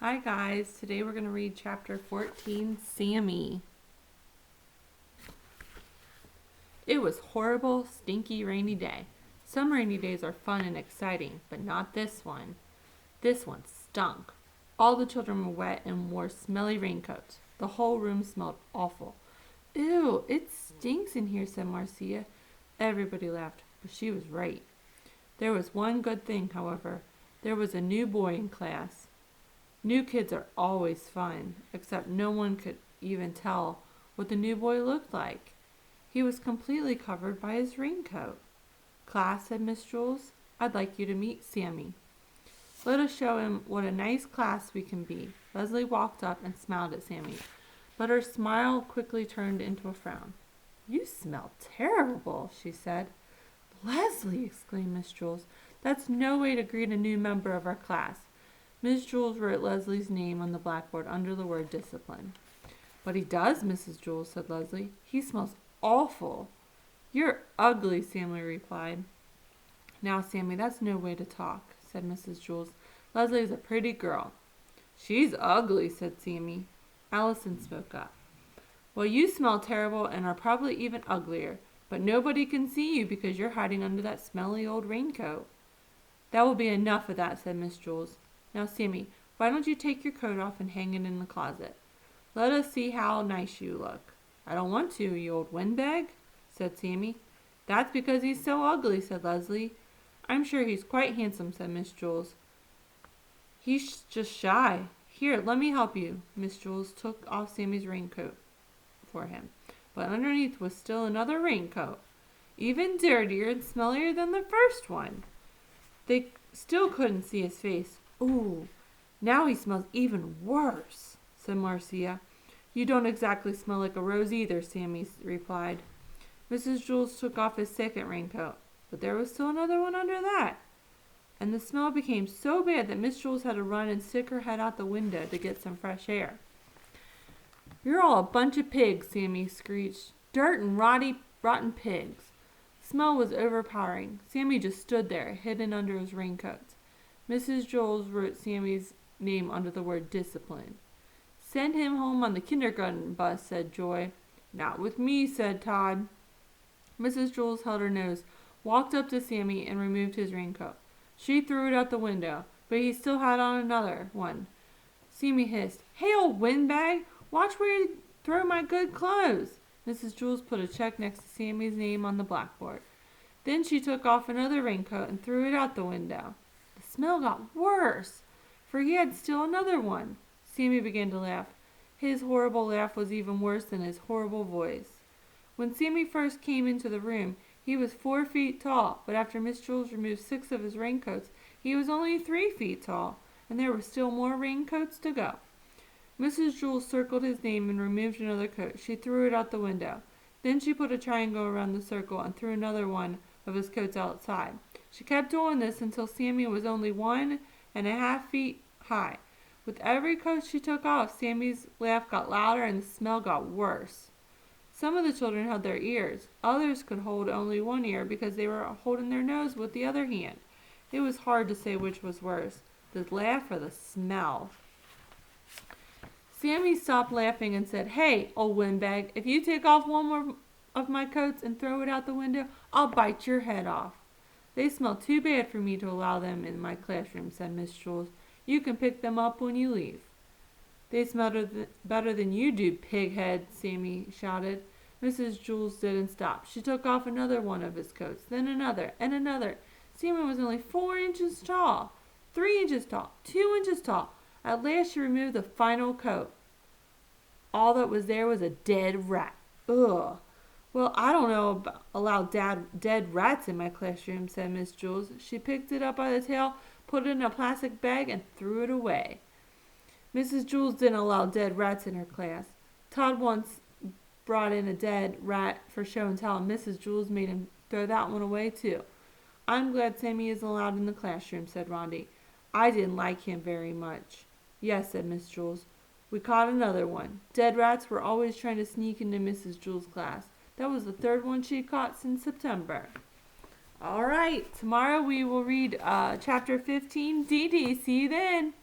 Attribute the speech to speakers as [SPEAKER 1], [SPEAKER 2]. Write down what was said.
[SPEAKER 1] Hi guys, today we're going to read chapter 14, Sammy. It was horrible, stinky, rainy day. Some rainy days are fun and exciting, but not this one. This one stunk. All the children were wet and wore smelly raincoats. The whole room smelled awful. Ew, it stinks in here, said Marcia. Everybody laughed, but she was right. There was one good thing, however. There was a new boy in class. New kids are always fun, except no one could even tell what the new boy looked like. He was completely covered by his raincoat. Class, said Miss Jules, I'd like you to meet Sammy. Let us show him what a nice class we can be. Leslie walked up and smiled at Sammy, but her smile quickly turned into a frown. You smell terrible, she said. Leslie, exclaimed Miss Jules, that's no way to greet a new member of our class. Miss Jules wrote Leslie's name on the blackboard under the word discipline. But he does, Mrs. Jules, said Leslie. He smells awful. You're ugly, Sammy replied. Now, Sammy, that's no way to talk, said Mrs. Jules. Leslie is a pretty girl. She's ugly, said Sammy. Allison spoke up. Well, you smell terrible and are probably even uglier, but nobody can see you because you're hiding under that smelly old raincoat. That will be enough of that, said Miss Jules. Now, Sammy, why don't you take your coat off and hang it in the closet? Let us see how nice you look. I don't want to, you old windbag, said Sammy. That's because he's so ugly, said Leslie. I'm sure he's quite handsome, said Miss Jules. He's just shy. Here, let me help you. Miss Jules took off Sammy's raincoat for him, but underneath was still another raincoat, even dirtier and smellier than the first one. They still couldn't see his face. Ooh, now he smells even worse, said Marcia. You don't exactly smell like a rose either, Sammy replied. Mrs. Jules took off his second raincoat, but there was still another one under that. And the smell became so bad that Miss Jules had to run and stick her head out the window to get some fresh air. You're all a bunch of pigs, Sammy screeched. Dirt and rotten pigs. The smell was overpowering. Sammy just stood there, hidden under his raincoat. Mrs. Jules wrote Sammy's name under the word discipline. Send him home on the kindergarten bus, said Joy. Not with me, said Todd. Mrs. Jules held her nose, walked up to Sammy, and removed his raincoat. She threw it out the window, but he still had on another one. Sammy hissed, Hey, old windbag, watch where you throw my good clothes. Mrs. Jules put a check next to Sammy's name on the blackboard. Then she took off another raincoat and threw it out the window. The smell got worse, for he had still another one. Sammy began to laugh. His horrible laugh was even worse than his horrible voice. When Sammy first came into the room, he was 4 feet tall, but after Miss Jules removed 6 of his raincoats, he was only 3 feet tall, and there were still more raincoats to go. Mrs. Jules circled his name and removed another coat. She threw it out the window. Then she put a triangle around the circle and threw another one of his coats outside. She kept doing this until Sammy was only 1.5 feet high. With every coat she took off, Sammy's laugh got louder and the smell got worse. Some of the children held their ears. Others could hold only one ear because they were holding their nose with the other hand. It was hard to say which was worse, the laugh or the smell. Sammy stopped laughing and said, Hey, old windbag, if you take off one more of my coats and throw it out the window, I'll bite your head off. They smell too bad for me to allow them in my classroom, said Miss Jules. You can pick them up when you leave. They smell better than you do, pighead, Sammy shouted. Mrs. Jules didn't stop. She took off another one of his coats, then another, and another. Sammy was only 4 inches tall, 3 inches tall, 2 inches tall. At last she removed the final coat. All that was there was a dead rat. Ugh. Well, I don't know allow dead rats in my classroom, said Miss Jules. She picked it up by the tail, put it in a plastic bag, and threw it away. Mrs. Jules didn't allow dead rats in her class. Todd once brought in a dead rat for show and tell, and Mrs. Jules made him throw that one away too. I'm glad Sammy isn't allowed in the classroom, said Rondi. I didn't like him very much. Yes, said Miss Jules. We caught another one. Dead rats were always trying to sneak into Mrs. Jules' class. That was the 3rd one she caught since September. All right, tomorrow we will read chapter 15. Dee Dee, see you then.